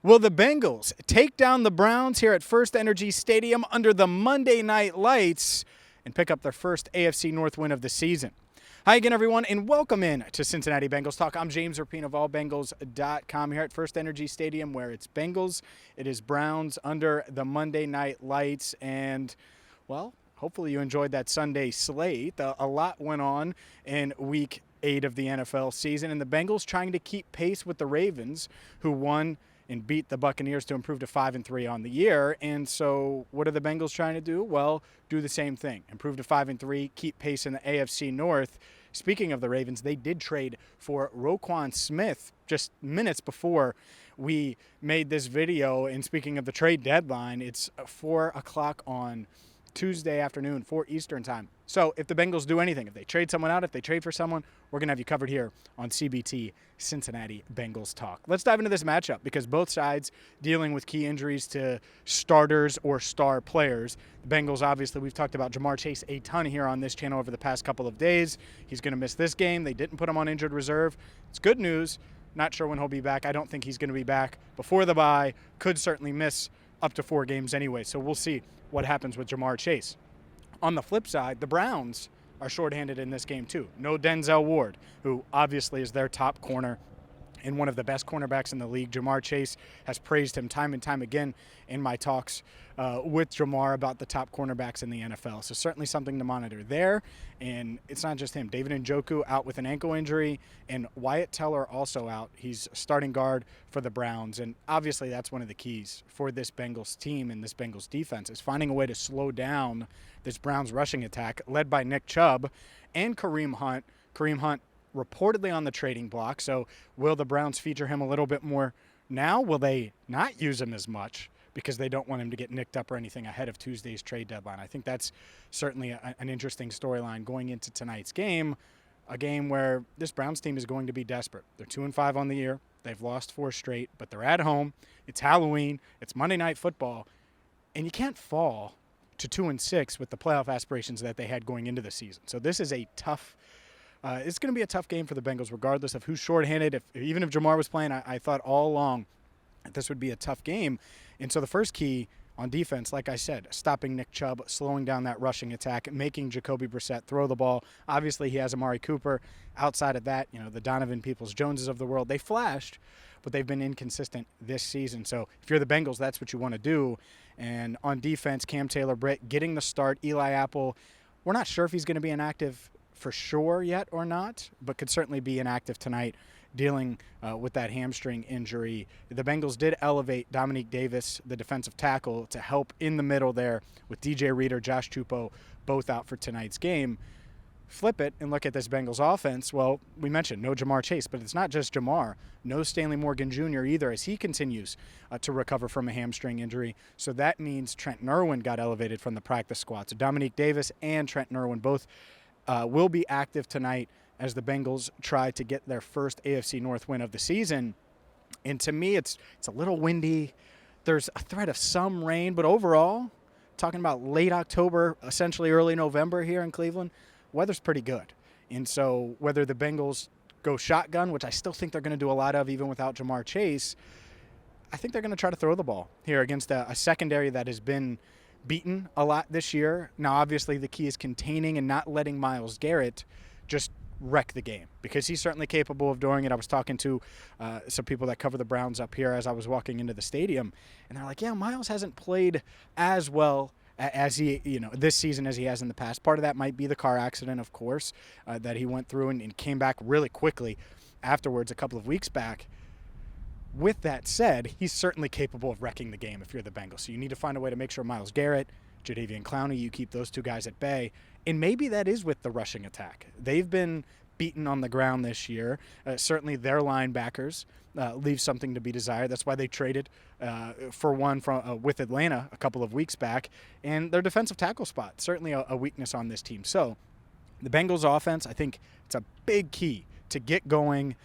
Will the Bengals take down the Browns here at FirstEnergy Stadium under the Monday night lights and pick up their first AFC North win of the season? Hi again, everyone, and welcome in to Cincinnati Bengals Talk. I'm James Rapien of allbengals.com here at FirstEnergy Stadium, where it's Bengals, it is Browns under the Monday night lights, and, well, hopefully you enjoyed that Sunday slate. A lot went on in Week 8 of the NFL season, and the Bengals trying to keep pace with the Ravens, who won and beat the Buccaneers to improve to 5-3 on the year. And so what are the Bengals trying to do? Well, do the same thing. Improve to 5-3, keep pace in the AFC North. Speaking of the Ravens, they did trade for Roquan Smith just minutes before we made this video. And speaking of the trade deadline, it's 4 o'clock on Tuesday afternoon, 4 Eastern time. So if the Bengals do anything, if they trade someone out, if they trade for someone, we're going to have you covered here on CBT Cincinnati Bengals Talk. Let's dive into this matchup because both sides dealing with key injuries to starters or star players. The Bengals, obviously, we've talked about Ja'Marr Chase a ton here on this channel over the past couple of days. He's going to miss this game. They didn't put him on injured reserve. It's good news. Not sure when he'll be back. I don't think he's going to be back before the bye. Could certainly miss up to 4 games anyway, so we'll see what happens with Ja'Marr Chase. On the flip side, the Browns are shorthanded in this game too. No Denzel Ward, who obviously is their top corner and one of the best cornerbacks in the league. Ja'Marr Chase has praised him time and time again in my talks with Ja'Marr about the top cornerbacks in the NFL. So certainly something to monitor there. And it's not just him. David Njoku out with an ankle injury, and Wyatt Teller also out. He's starting guard for the Browns. And obviously that's one of the keys for this Bengals team and this Bengals defense is finding a way to slow down this Browns rushing attack led by Nick Chubb and Kareem Hunt. Kareem Hunt reportedly on the trading block. So will the Browns feature him a little bit more now? Will they not use him as much because they don't want him to get nicked up or anything ahead of Tuesday's trade deadline? I think that's certainly an interesting storyline going into tonight's game, a game where this Browns team is going to be desperate. They're 2-5 on the year. They've lost 4 straight, but they're at home. It's Halloween. It's Monday Night Football. And you can't fall to 2-6 with the playoff aspirations that they had going into the season. So this is a tough it's going to be a tough game for the Bengals, regardless of who's shorthanded. Even if Ja'Marr was playing, I thought all along that this would be a tough game. And so the first key on defense, like I said, stopping Nick Chubb, slowing down that rushing attack, making Jacoby Brissett throw the ball. Obviously, he has Amari Cooper. Outside of that, the Donovan Peoples-Joneses of the world, they flashed, but they've been inconsistent this season. So if you're the Bengals, that's what you want to do. And on defense, Cam Taylor-Britt getting the start. Eli Apple, we're not sure if he's going to be inactive for sure yet or not, but could certainly be inactive tonight dealing with that hamstring injury. The Bengals did elevate Dominique Davis, the defensive tackle, to help in the middle there with DJ Reader, Josh Tupou, both out for tonight's game. Flip it and look at this Bengals offense. Well, we mentioned no Ja'Marr Chase, but it's not just Ja'Marr. No Stanley Morgan Jr. either as he continues to recover from a hamstring injury. So that means Trent Irwin got elevated from the practice squad. So Dominique Davis and Trent Irwin both will be active tonight as the Bengals try to get their first AFC North win of the season. And to me, it's a little windy. There's a threat of some rain, but overall, talking about late October, essentially early November here in Cleveland, weather's pretty good. And so whether the Bengals go shotgun, which I still think they're going to do a lot of even without Ja'Marr Chase, I think they're going to try to throw the ball here against a secondary that has been beaten a lot this year. Now, obviously, the key is containing and not letting Myles Garrett just wreck the game because he's certainly capable of doing it. I was talking to some people that cover the Browns up here as I was walking into the stadium, and they're like, yeah, Myles hasn't played as well as he, this season as he has in the past. Part of that might be the car accident, of course, that he went through and came back really quickly afterwards a couple of weeks back. With that said, he's certainly capable of wrecking the game if you're the Bengals. So you need to find a way to make sure Myles Garrett, Jadeveon Clowney, you keep those 2 guys at bay. And maybe that is with the rushing attack. They've been beaten on the ground this year. Certainly their linebackers leave something to be desired. That's why they traded for one with Atlanta a couple of weeks back. And their defensive tackle spot, certainly a weakness on this team. So the Bengals offense, I think it's a big key to get going.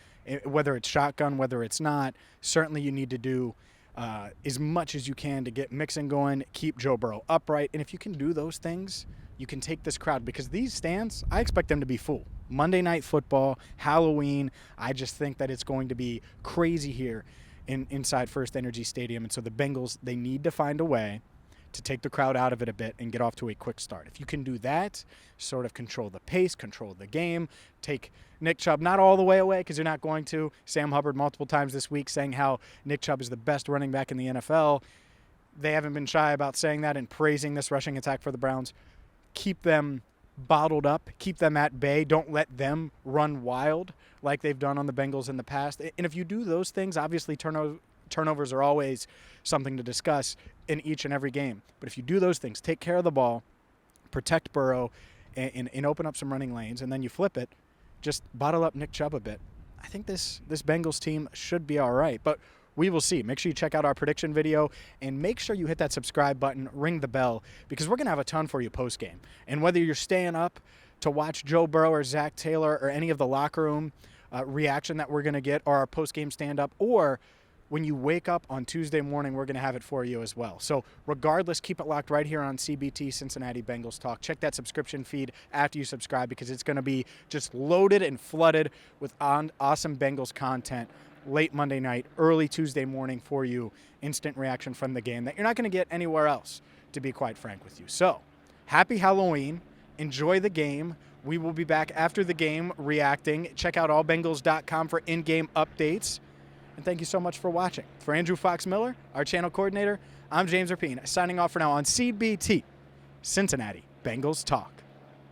Whether it's shotgun, whether it's not, certainly you need to do as much as you can to get mixing going, keep Joe Burrow upright. And if you can do those things, you can take this crowd because these stands, I expect them to be full. Monday Night Football, Halloween, I just think that it's going to be crazy here inside FirstEnergy Stadium. And so the Bengals, they need to find a way to take the crowd out of it a bit and get off to a quick start. If you can do that, sort of control the pace, control the game, take Nick Chubb not all the way away because you're not going to. Sam Hubbard multiple times this week saying how Nick Chubb is the best running back in the NFL. They haven't been shy about saying that and praising this rushing attack for the Browns. Keep them bottled up, keep them at bay. Don't let them run wild like they've done on the Bengals in the past. And if you do those things, obviously turnovers are always something to discuss in each and every game. But if you do those things, take care of the ball, protect Burrow, and open up some running lanes, and then you flip it, just bottle up Nick Chubb a bit, I think this Bengals team should be all right. But we will see. Make sure you check out our prediction video, and make sure you hit that subscribe button, ring the bell, because we're going to have a ton for you post-game. And whether you're staying up to watch Joe Burrow or Zach Taylor or any of the locker room reaction that we're going to get, or our post-game stand-up, or when you wake up on Tuesday morning, we're going to have it for you as well. So regardless, keep it locked right here on CBT, Cincinnati Bengals Talk. Check that subscription feed after you subscribe, because it's going to be just loaded and flooded with awesome Bengals content late Monday night, early Tuesday morning for you. Instant reaction from the game that you're not going to get anywhere else, to be quite frank with you. So happy Halloween. Enjoy the game. We will be back after the game reacting. Check out allbengals.com for in-game updates. And thank you so much for watching. For Andrew Fox-Miller, our channel coordinator, I'm James Rapien, signing off for now on CBT, Cincinnati Bengals Talk.